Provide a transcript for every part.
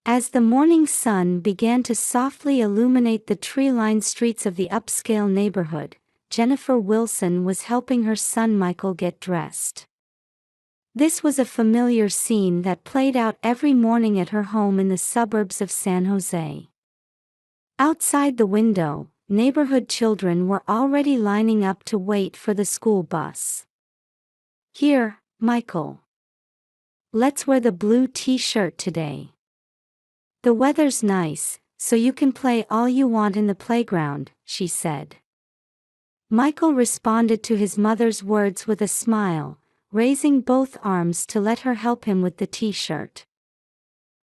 As the morning sun began to softly illuminate the tree-lined streets of the upscale neighborhood, Jennifer Wilson was helping her son Michael get dressed. This was a familiar scene that played out every morning at her home in the suburbs of San Jose. Outside the window, neighborhood children were already lining up to wait for the school bus. "Here, Michael. Let's wear the blue t-shirt today. The weather's nice, so you can play all you want in the playground," she said. Michael responded to his mother's words with a smile, raising both arms to let her help him with the t-shirt.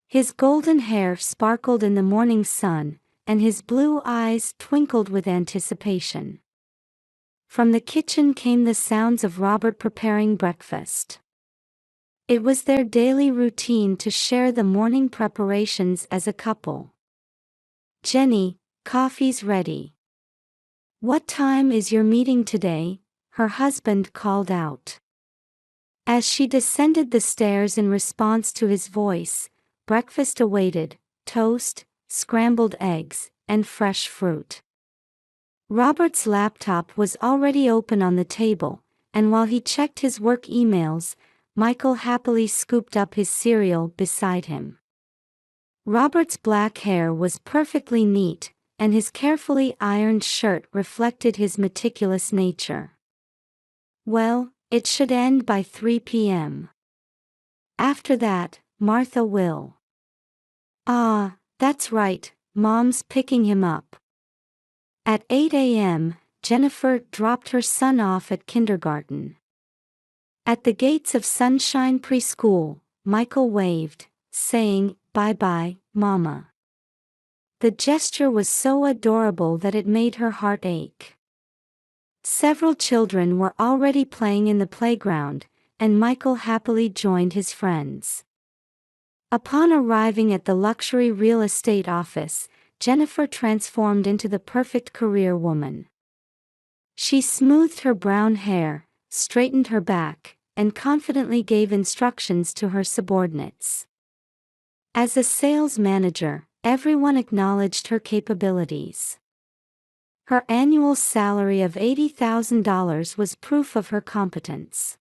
His golden hair sparkled in the morning sun, and his blue eyes twinkled with anticipation. From the kitchen came the sounds of Robert preparing breakfast. It was their daily routine to share the morning preparations as a couple. "Jenny, coffee's ready. What time is your meeting today?" her husband called out. As she descended the stairs in response to his voice, breakfast awaited: toast, scrambled eggs, and fresh fruit. Robert's laptop was already open on the table, and while he checked his work emails, Michael happily scooped up his cereal beside him. Robert's black hair was perfectly neat, and his carefully ironed shirt reflected his meticulous nature. "Well, it should end by 3 p.m. After that, Martha will." "Ah, that's right, Mom's picking him up." At 8 a.m., Jennifer dropped her son off at kindergarten. At the gates of Sunshine Preschool, Michael waved, saying, "Bye-bye, Mama." The gesture was so adorable that it made her heart ache. Several children were already playing in the playground, and Michael happily joined his friends. Upon arriving at the luxury real estate office, Jennifer transformed into the perfect career woman. She smoothed her brown hair, straightened her back, and confidently gave instructions to her subordinates. As a sales manager, everyone acknowledged her capabilities. Her annual salary of $80,000 was proof of her competence.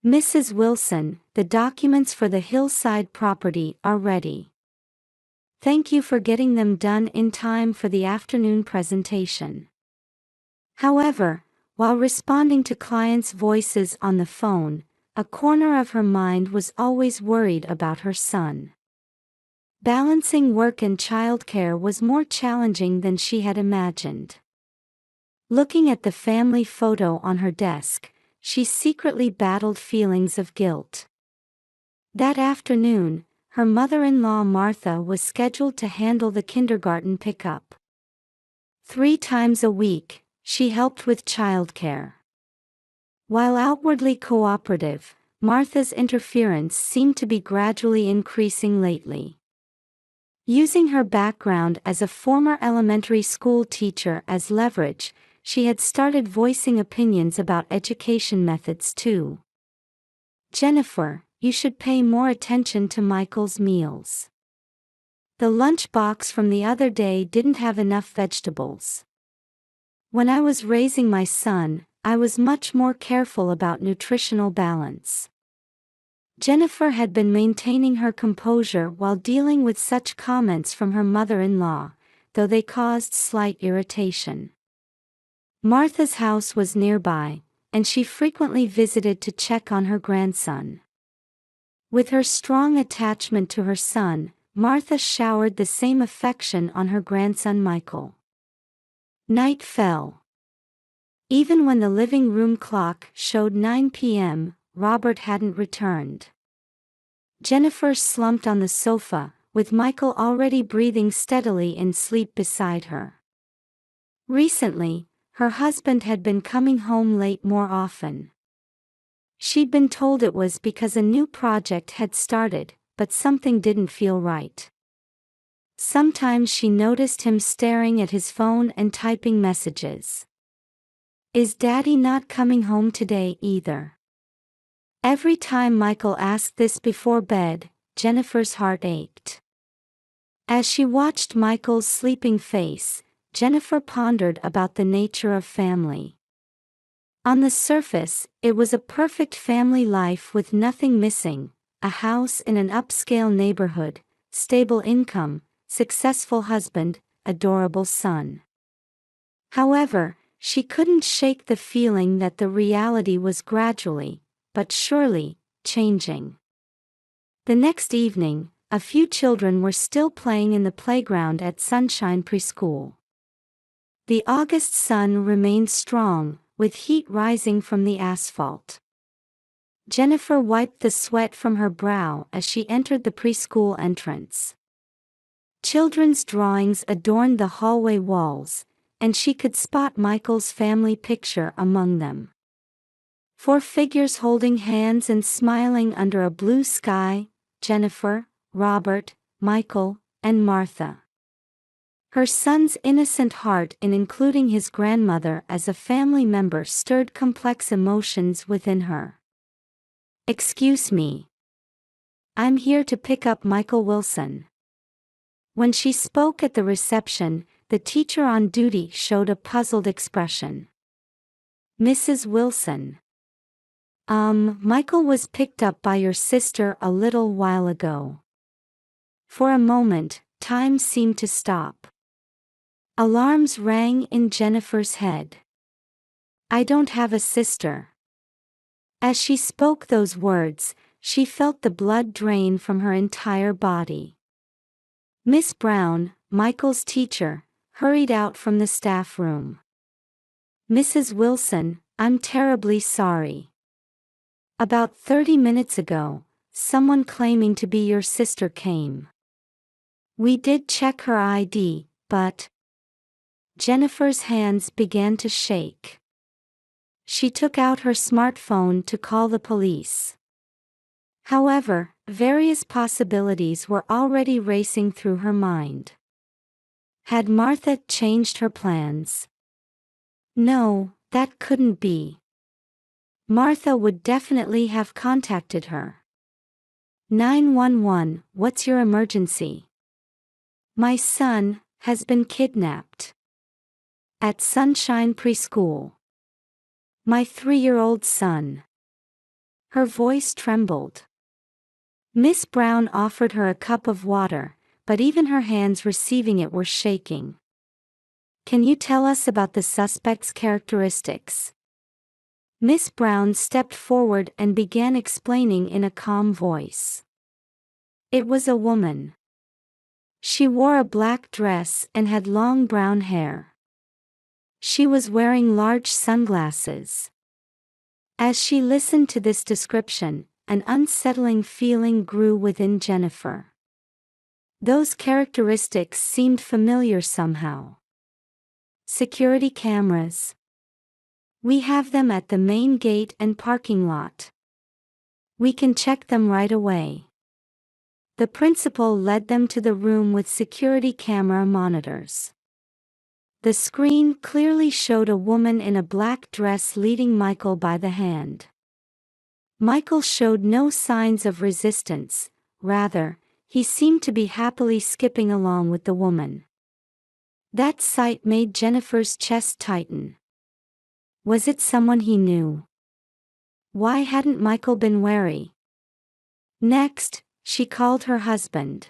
"Mrs. Wilson, the documents for the hillside property are ready. Thank you for getting them done in time for the afternoon presentation." However, while responding to clients' voices on the phone, a corner of her mind was always worried about her son. Balancing work and childcare was more challenging than she had imagined. Looking at the family photo on her desk, she secretly battled feelings of guilt. That afternoon, her mother-in-law Martha was scheduled to handle the kindergarten pickup. 3 times a week, she helped with childcare. While outwardly cooperative, Martha's interference seemed to be gradually increasing lately. Using her background as a former elementary school teacher as leverage, she had started voicing opinions about education methods too. "Jennifer, you should pay more attention to Michael's meals. The lunchbox from the other day didn't have enough vegetables. When I was raising my son, I was much more careful about nutritional balance." Jennifer had been maintaining her composure while dealing with such comments from her mother-in-law, though they caused slight irritation. Martha's house was nearby, and she frequently visited to check on her grandson. With her strong attachment to her son, Martha showered the same affection on her grandson Michael. Night fell. Even when the living room clock showed 9 p.m., Robert hadn't returned. Jennifer slumped on the sofa, with Michael already breathing steadily in sleep beside her. Recently, her husband had been coming home late more often. She'd been told it was because a new project had started, but something didn't feel right. Sometimes she noticed him staring at his phone and typing messages. "Is Daddy not coming home today either?" Every time Michael asked this before bed, Jennifer's heart ached. As she watched Michael's sleeping face, Jennifer pondered about the nature of family. On the surface, it was a perfect family life with nothing missing: a house in an upscale neighborhood, stable income, successful husband, adorable son. However, she couldn't shake the feeling that the reality was gradually, but surely, changing. The next evening, a few children were still playing in the playground at Sunshine Preschool. The August sun remained strong, with heat rising from the asphalt. Jennifer wiped the sweat from her brow as she entered the preschool entrance. Children's drawings adorned the hallway walls, and she could spot Michael's family picture among them. 4 figures holding hands and smiling under a blue sky: Jennifer, Robert, Michael, and Martha. Her son's innocent heart in including his grandmother as a family member stirred complex emotions within her. "Excuse me. I'm here to pick up Michael Wilson." When she spoke at the reception, the teacher on duty showed a puzzled expression. "Mrs. Wilson. Michael was picked up by your sister a little while ago." For a moment, time seemed to stop. Alarms rang in Jennifer's head. "I don't have a sister." As she spoke those words, she felt the blood drain from her entire body. Miss Brown, Michael's teacher, hurried out from the staff room. "Mrs. Wilson, I'm terribly sorry. About 30 minutes ago, someone claiming to be your sister came. We did check her ID, but..." Jennifer's hands began to shake. She took out her smartphone to call the police. However, various possibilities were already racing through her mind. Had Martha changed her plans? No, that couldn't be. Martha would definitely have contacted her. 911, what's your emergency? My son has been kidnapped. At Sunshine Preschool. My 3-year-old son. Her voice trembled. Miss Brown offered her a cup of water, but even her hands receiving it were shaking. Can you tell us about the suspect's characteristics? Miss Brown stepped forward and began explaining in a calm voice. It was a woman. She wore a black dress and had long brown hair. She was wearing large sunglasses. As she listened to this description, an unsettling feeling grew within Jennifer. Those characteristics seemed familiar somehow. Security cameras. We have them at the main gate and parking lot. We can check them right away. The principal led them to the room with security camera monitors. The screen clearly showed a woman in a black dress leading Michael by the hand. Michael showed no signs of resistance, rather, he seemed to be happily skipping along with the woman. That sight made Jennifer's chest tighten. Was it someone he knew? Why hadn't Michael been wary? Next, she called her husband.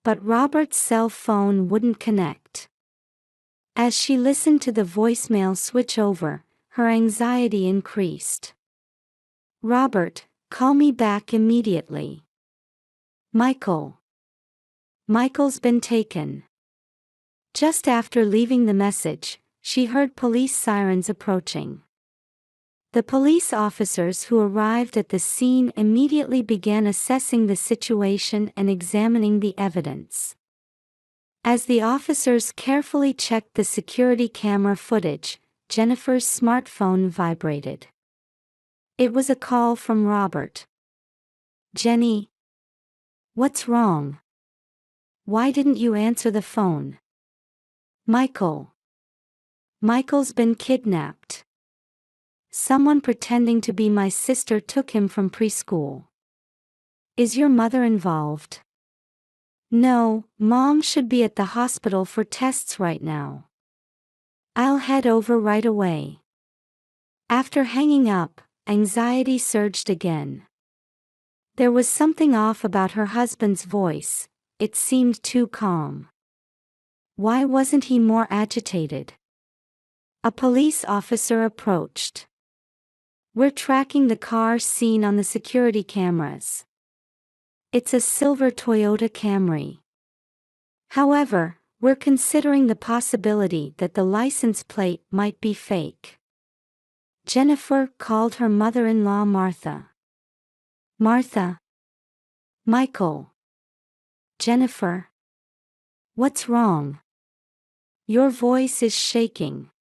But Robert's cell phone wouldn't connect. As she listened to the voicemail switch over, her anxiety increased. Robert, call me back immediately. Michael. Michael's been taken. Just after leaving the message, she heard police sirens approaching. The police officers who arrived at the scene immediately began assessing the situation and examining the evidence. As the officers carefully checked the security camera footage, Jennifer's smartphone vibrated. It was a call from Robert. Jenny. What's wrong? Why didn't you answer the phone? Michael. Michael's been kidnapped. Someone pretending to be my sister took him from preschool. Is your mother involved? No, Mom should be at the hospital for tests right now. I'll head over right away. After hanging up, anxiety surged again. There was something off about her husband's voice, it seemed too calm. Why wasn't he more agitated? A police officer approached. We're tracking the car seen on the security cameras. It's a silver Toyota Camry. However, we're considering the possibility that the license plate might be fake. Jennifer called her mother-in-law Martha. Martha. Michael. Jennifer. What's wrong? Your voice is shaking.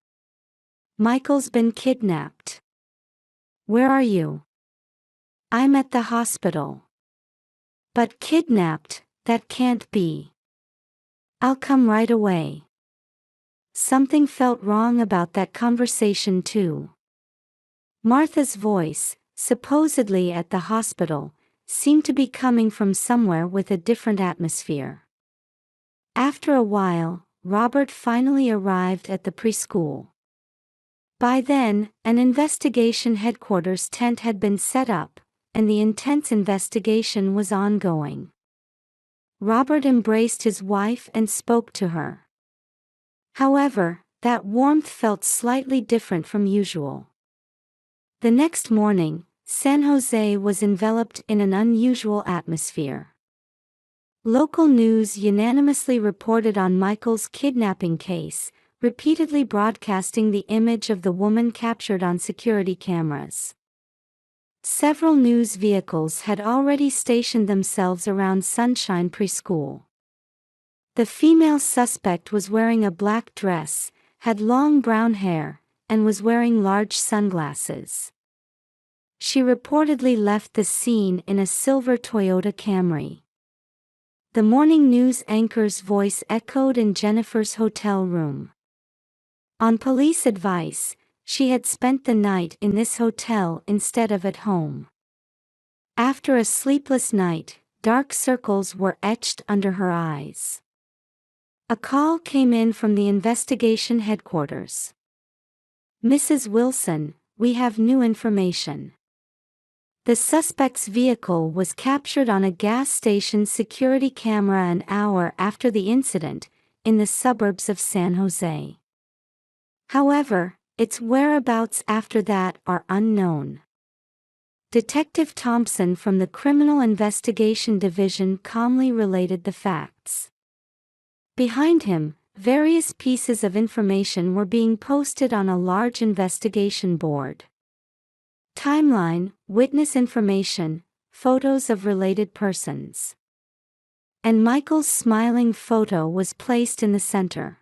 Michael's been kidnapped. Where are you? I'm at the hospital. But kidnapped, that can't be. I'll come right away. Something felt wrong about that conversation too. Martha's voice, supposedly at the hospital, seemed to be coming from somewhere with a different atmosphere. After a while, Robert finally arrived at the preschool. By then, an investigation headquarters tent had been set up, and the intense investigation was ongoing. Robert embraced his wife and spoke to her. However, that warmth felt slightly different from usual. The next morning, San Jose was enveloped in an unusual atmosphere. Local news unanimously reported on Michael's kidnapping case, repeatedly broadcasting the image of the woman captured on security cameras. Several news vehicles had already stationed themselves around Sunshine Preschool. The female suspect was wearing a black dress, had long brown hair, and was wearing large sunglasses. She reportedly left the scene in a silver Toyota Camry. The morning news anchor's voice echoed in Jennifer's hotel room. On police advice, she had spent the night in this hotel instead of at home. After a sleepless night, dark circles were etched under her eyes. A call came in from the investigation headquarters. Mrs. Wilson, we have new information. The suspect's vehicle was captured on a gas station security camera an hour after the incident, in the suburbs of San Jose. However, its whereabouts after that are unknown. Detective Thompson from the Criminal Investigation Division calmly related the facts. Behind him, various pieces of information were being posted on a large investigation board. Timeline, witness information, photos of related persons. And Michael's smiling photo was placed in the center.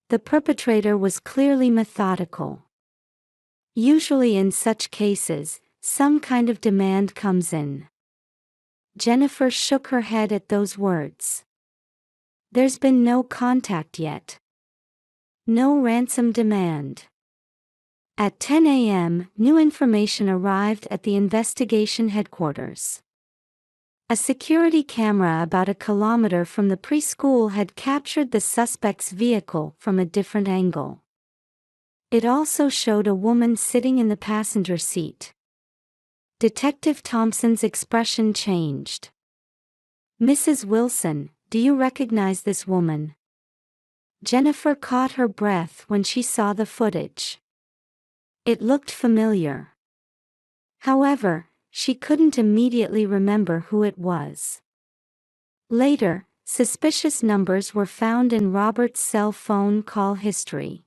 The perpetrator was clearly methodical. Usually in such cases, some kind of demand comes in. Jennifer shook her head at those words. There's been no contact yet. No ransom demand. At 10 a.m., new information arrived at the investigation headquarters. A security camera about a kilometer from the preschool had captured the suspect's vehicle from a different angle. It also showed a woman sitting in the passenger seat. Detective Thompson's expression changed. Mrs. Wilson, do you recognize this woman? Jennifer caught her breath when she saw the footage. It looked familiar. However, she couldn't immediately remember who it was. Later, suspicious numbers were found in Robert's cell phone call history.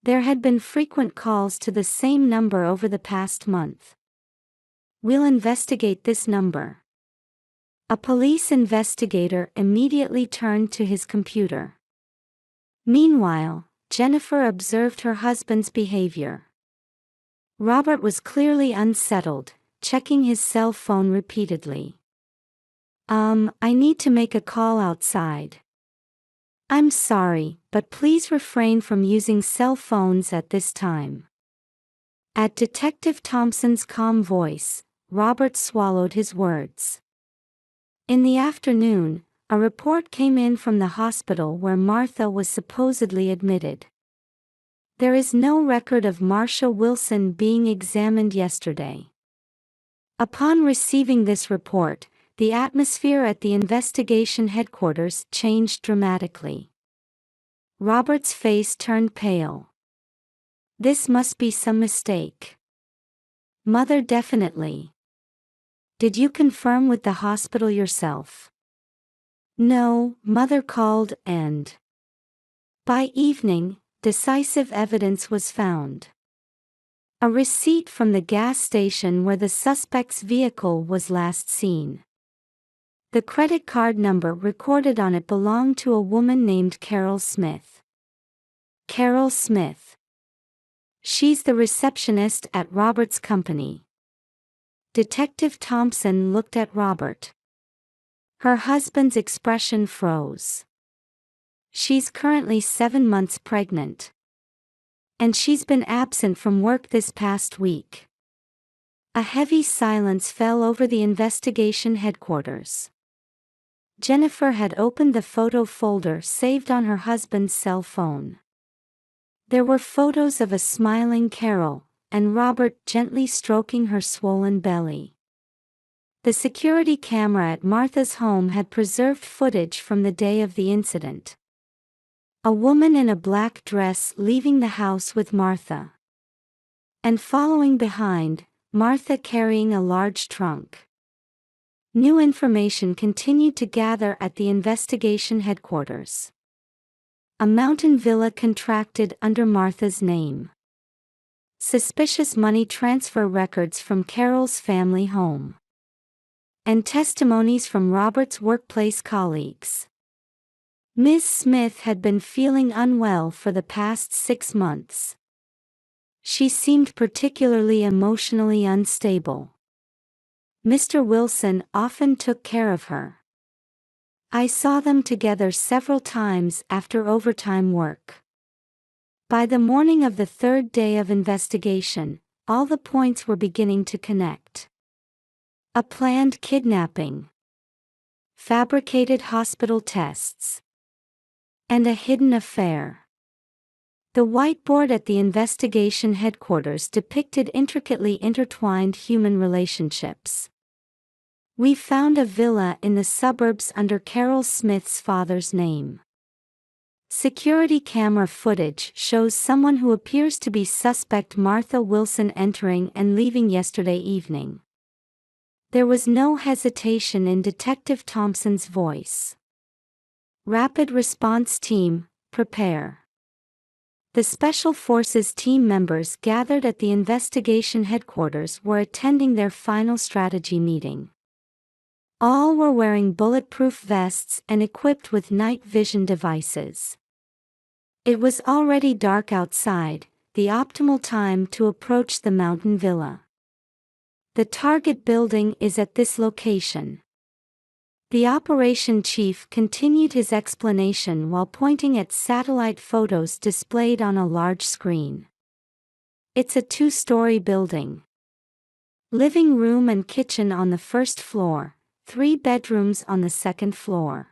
There had been frequent calls to the same number over the past month. We'll investigate this number. A police investigator immediately turned to his computer. Meanwhile, Jennifer observed her husband's behavior. Robert was clearly unsettled, checking his cell phone repeatedly. I need to make a call outside. I'm sorry, but please refrain from using cell phones at this time. At Detective Thompson's calm voice, Robert swallowed his words. In the afternoon, A report came in from the hospital where Martha was supposedly admitted. There is no record of Marcia Wilson being examined yesterday. Upon receiving this report, the atmosphere at the investigation headquarters changed dramatically. Robert's face turned pale. This must be some mistake. Mother, definitely. Did you confirm with the hospital yourself? No, Mother called and... By evening, decisive evidence was found. A receipt from the gas station where the suspect's vehicle was last seen. The credit card number recorded on it belonged to a woman named Carol Smith. Carol Smith. She's the receptionist at Robert's company. Detective Thompson looked at Robert. Her husband's expression froze. She's currently 7 months pregnant. And she's been absent from work this past week. A heavy silence fell over the investigation headquarters. Jennifer had opened the photo folder saved on her husband's cell phone. There were photos of a smiling Carol, and Robert gently stroking her swollen belly. The security camera at Martha's home had preserved footage from the day of the incident. A woman in a black dress leaving the house with Martha. And following behind, Martha carrying a large trunk. New information continued to gather at the investigation headquarters. A mountain villa contracted under Martha's name. Suspicious money transfer records from Carol's family home. And testimonies from Robert's workplace colleagues. Ms. Smith had been feeling unwell for the past 6 months. She seemed particularly emotionally unstable. Mr. Wilson often took care of her. I saw them together several times after overtime work. By the morning of the 3rd day of investigation, all the points were beginning to connect. A planned kidnapping. Fabricated hospital tests. And a hidden affair. The whiteboard at the investigation headquarters depicted intricately intertwined human relationships. We found a villa in the suburbs under Carol Smith's father's name. Security camera footage shows someone who appears to be suspect Martha Wilson entering and leaving yesterday evening. There was no hesitation in Detective Thompson's voice. Rapid Response Team, prepare. The Special Forces team members gathered at the investigation headquarters were attending their final strategy meeting. All were wearing bulletproof vests and equipped with night vision devices. It was already dark outside, the optimal time to approach the mountain villa. The target building is at this location. The operation chief continued his explanation while pointing at satellite photos displayed on a large screen. It's a 2-story building. Living room and kitchen on the 1st floor, 3 bedrooms on the 2nd floor.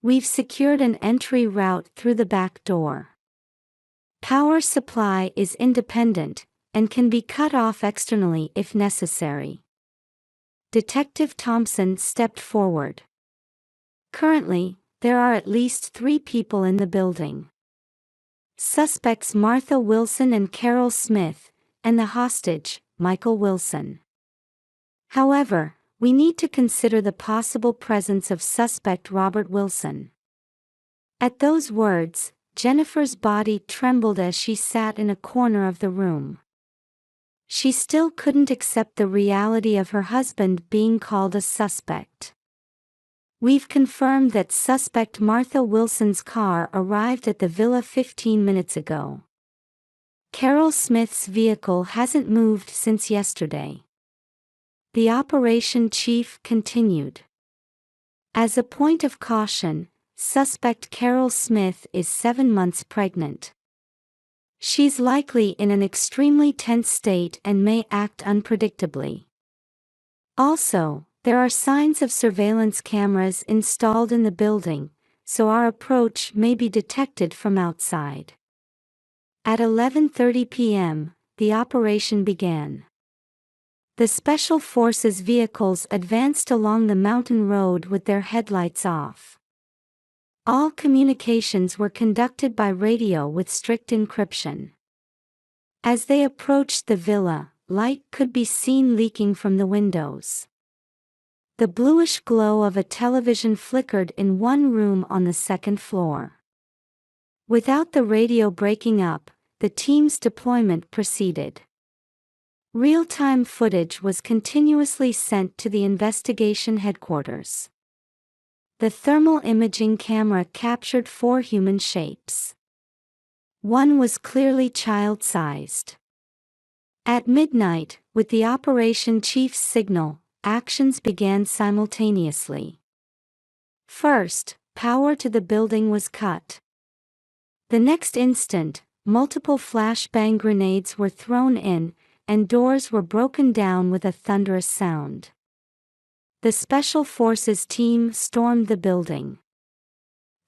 We've secured an entry route through the back door. Power supply is independent, and can be cut off externally if necessary. Detective Thompson stepped forward. Currently, there are at least 3 people in the building. Suspects Martha Wilson and Carol Smith, and the hostage, Michael Wilson. However, we need to consider the possible presence of suspect Robert Wilson. At those words, Jennifer's body trembled as she sat in a corner of the room. She still couldn't accept the reality of her husband being called a suspect. We've confirmed that suspect Martha Wilson's car arrived at the villa 15 minutes ago. Carol Smith's vehicle hasn't moved since yesterday. The operation chief continued. As a point of caution, suspect Carol Smith is 7 months pregnant. She's likely in an extremely tense state and may act unpredictably. Also, There are signs of surveillance cameras installed in the building, so our approach may be detected from outside. At 11:30 p.m., the operation began. The Special Forces vehicles advanced along the mountain road with their headlights off. All communications were conducted by radio with strict encryption. As they approached the villa, light could be seen leaking from the windows. The bluish glow of a television flickered in one room on the second floor. Without the radio breaking up, the team's deployment proceeded. Real-time footage was continuously sent to the investigation headquarters. The thermal imaging camera captured 4 human shapes. One was clearly child-sized. At midnight, with the operation chief's signal, actions began simultaneously. First, power to the building was cut. The next instant, multiple flashbang grenades were thrown in, and doors were broken down with a thunderous sound. The Special Forces team stormed the building.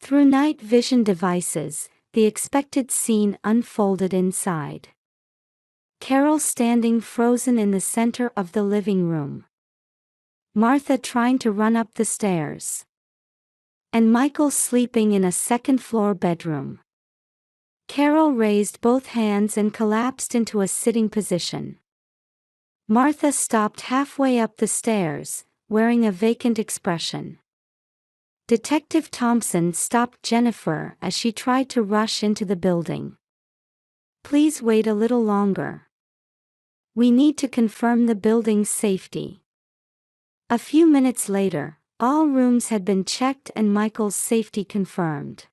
Through night vision devices, the expected scene unfolded inside. Carol standing frozen in the center of the living room. Martha trying to run up the stairs. And Michael sleeping in a second-floor bedroom. Carol raised both hands and collapsed into a sitting position. Martha stopped halfway up the stairs, wearing a vacant expression. Detective Thompson stopped Jennifer as she tried to rush into the building. "Please wait a little longer. We need to confirm the building's safety." A few minutes later, all rooms had been checked and Michael's safety confirmed.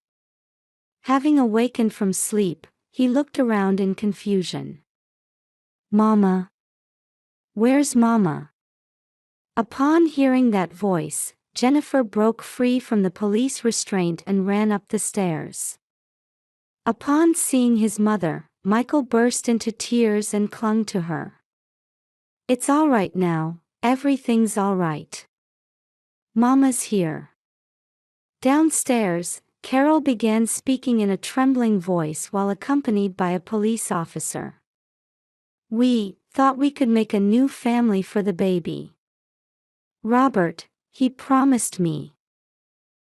Having awakened from sleep, he looked around in confusion. "Mama? Where's Mama?" Upon hearing that voice, Jennifer broke free from the police restraint and ran up the stairs. Upon seeing his mother, Michael burst into tears and clung to her. "It's all right now, everything's all right. Mama's here." Downstairs, Carol began speaking in a trembling voice while accompanied by a police officer. "We thought we could make a new family for the baby. Robert, he promised me.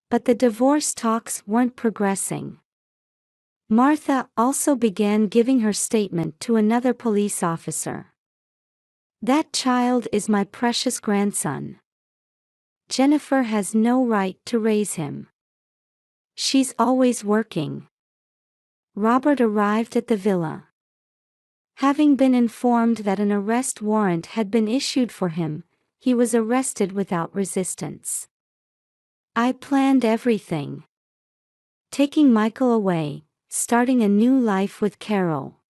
But the divorce talks weren't progressing." Martha also began giving her statement to another police officer. "That child is my precious grandson. Jennifer has no right to raise him. She's always working." Robert arrived at the villa. Having been informed that an arrest warrant had been issued for him, he was arrested without resistance. "I planned everything. Taking Michael away, starting a new life with Carol."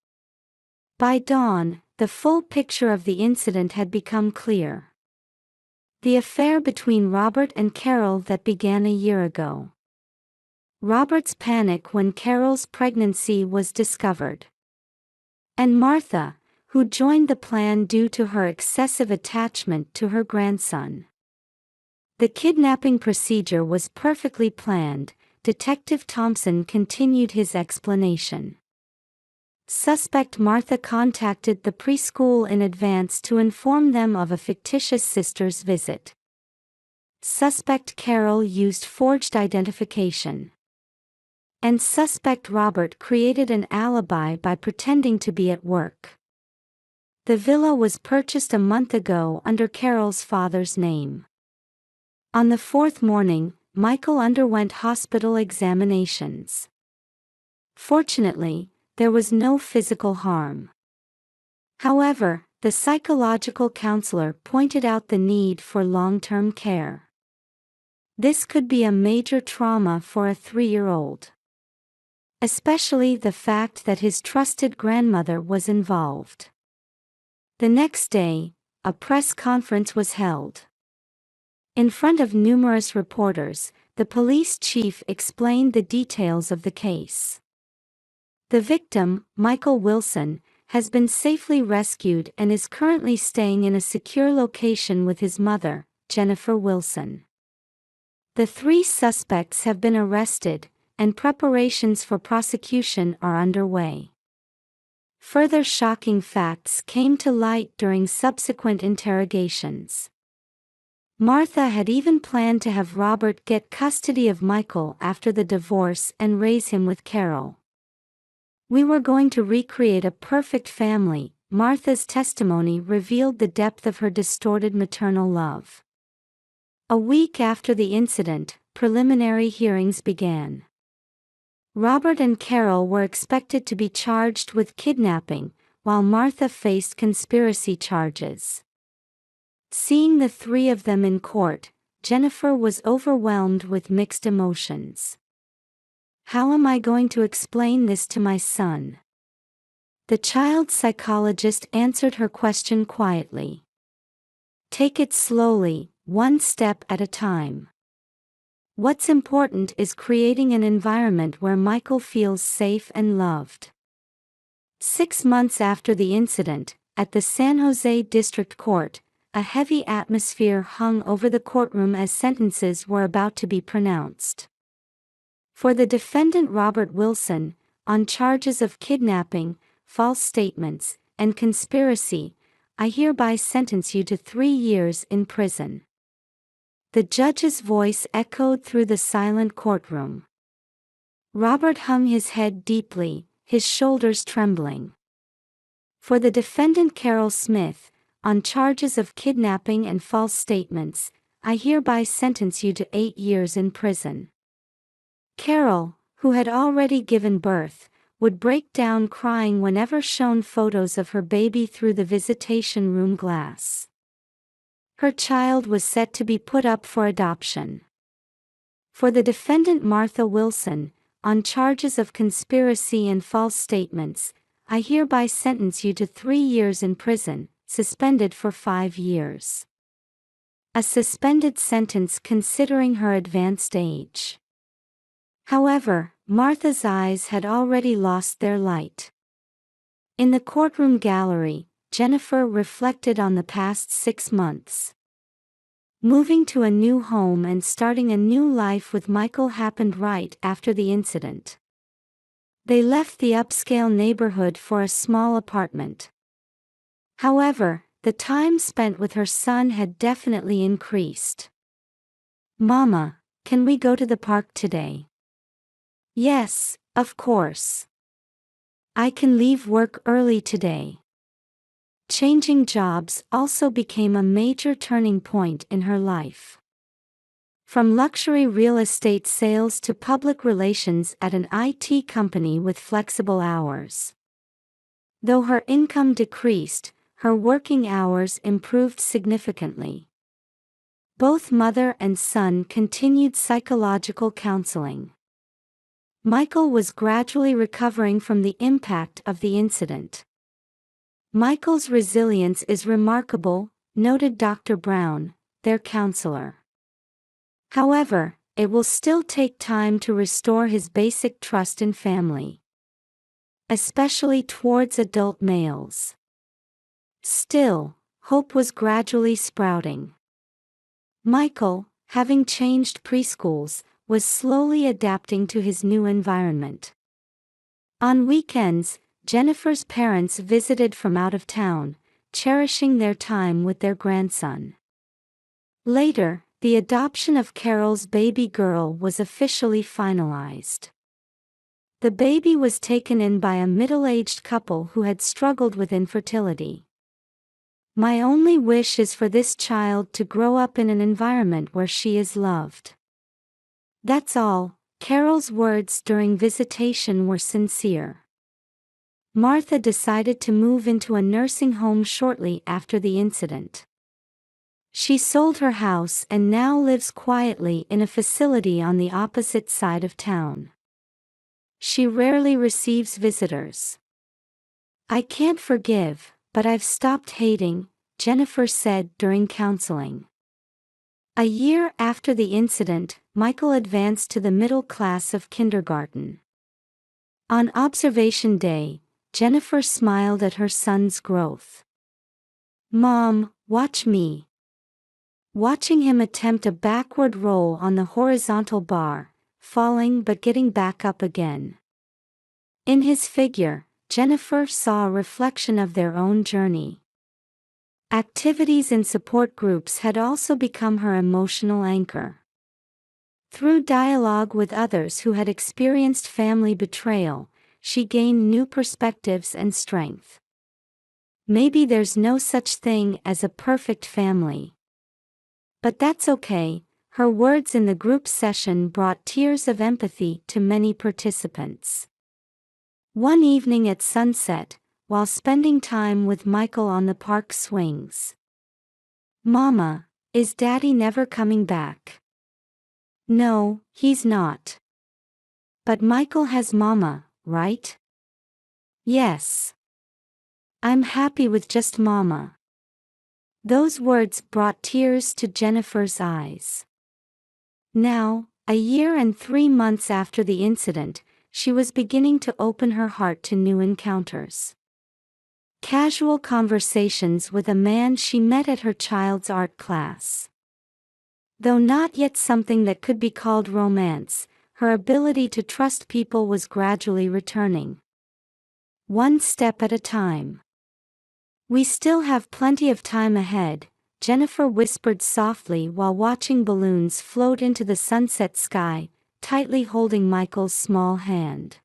By dawn, the full picture of the incident had become clear. The affair between Robert and Carol that began a year ago. Robert's panic when Carol's pregnancy was discovered. And Martha, who joined the plan due to her excessive attachment to her grandson. The kidnapping procedure was perfectly planned. Detective Thompson continued his explanation. Suspect Martha contacted the preschool in advance to inform them of a fictitious sister's visit. Suspect Carol used forged identification. And suspect Robert created an alibi by pretending to be at work. The villa was purchased a month ago under Carol's father's name. On the 4th morning, Michael underwent hospital examinations. Fortunately, there was no physical harm. However, the psychological counselor pointed out the need for long-term care. This could be a major trauma for a 3-year-old. Especially the fact that his trusted grandmother was involved. The next day, a press conference was held. In front of numerous reporters, the police chief explained the details of the case. The victim, Michael Wilson, has been safely rescued and is currently staying in a secure location with his mother, Jennifer Wilson. The 3 suspects have been arrested, and preparations for prosecution are underway. Further shocking facts came to light during subsequent interrogations. Martha had even planned to have Robert get custody of Michael after the divorce and raise him with Carol. "We were going to recreate a perfect family," Martha's testimony revealed the depth of her distorted maternal love. A week after the incident, preliminary hearings began. Robert and Carol were expected to be charged with kidnapping, while Martha faced conspiracy charges. Seeing the 3 of them in court, Jennifer was overwhelmed with mixed emotions. "How am I going to explain this to my son?" The child psychologist answered her question quietly. "Take it slowly, one step at a time. What's important is creating an environment where Michael feels safe and loved." 6 months after the incident, at the San Jose District Court, a heavy atmosphere hung over the courtroom as sentences were about to be pronounced. For the defendant Robert Wilson, on charges of kidnapping, false statements, and conspiracy, "I hereby sentence you to 3 years in prison." The judge's voice echoed through the silent courtroom. Robert hung his head deeply, his shoulders trembling. For the defendant Carol Smith, on charges of kidnapping and false statements, "I hereby sentence you to 8 years in prison." Carol, who had already given birth, would break down crying whenever shown photos of her baby through the visitation room glass. Her child was set to be put up for adoption. For the defendant Martha Wilson, on charges of conspiracy and false statements, "I hereby sentence you to 3 years in prison, suspended for 5 years." A suspended sentence considering her advanced age. However, Martha's eyes had already lost their light. In the courtroom gallery, Jennifer reflected on the past 6 months. Moving to a new home and starting a new life with Michael happened right after the incident. They left the upscale neighborhood for a small apartment. However, the time spent with her son had definitely increased. "Mama, can we go to the park today?" "Yes, of course. I can leave work early today." Changing jobs also became a major turning point in her life. From luxury real estate sales to public relations at an IT company with flexible hours. Though her income decreased, her working hours improved significantly. Both mother and son continued psychological counseling. Michael was gradually recovering from the impact of the incident. "Michael's resilience is remarkable," noted Dr. Brown, their counselor. However, it will still take time to restore his basic trust in family, especially towards adult males. Still, hope was gradually sprouting. Michael, having changed preschools, was slowly adapting to his new environment. On weekends, Jennifer's parents visited from out of town, cherishing their time with their grandson. Later, the adoption of Carol's baby girl was officially finalized. The baby was taken in by a middle-aged couple who had struggled with infertility. "My only wish is for this child to grow up in an environment where she is loved. That's all." Carol's words during visitation were sincere. Martha decided to move into a nursing home shortly after the incident. She sold her house and now lives quietly in a facility on the opposite side of town. She rarely receives visitors. "I can't forgive, but I've stopped hating," Jennifer said during counseling. A year after the incident, Michael advanced to the middle class of kindergarten. On observation day, Jennifer smiled at her son's growth. "Mom, watch me. watching him attempt a backward roll on the horizontal bar, falling but getting back up again. In his figure, Jennifer saw a reflection of their own journey. Activities in support groups had also become her emotional anchor. Through dialogue with others who had experienced family betrayal, she gained new perspectives and strength. Maybe there's no such thing as a perfect family. But that's okay. Her words in the group session brought tears of empathy to many participants. One evening at sunset, while spending time with Michael on the park swings. "Mama, is Daddy never coming back?" "No, he's not. But Michael has Mama, right?" "Yes. I'm happy with just Mama." Those words brought tears to Jennifer's eyes. Now, a year and 3 months after the incident, she was beginning to open her heart to new encounters. Casual conversations with a man she met at her child's art class. Though not yet something that could be called romance, her ability to trust people was gradually returning. One step at a time. "We still have plenty of time ahead," Jennifer whispered softly while watching balloons float into the sunset sky, tightly holding Michael's small hand.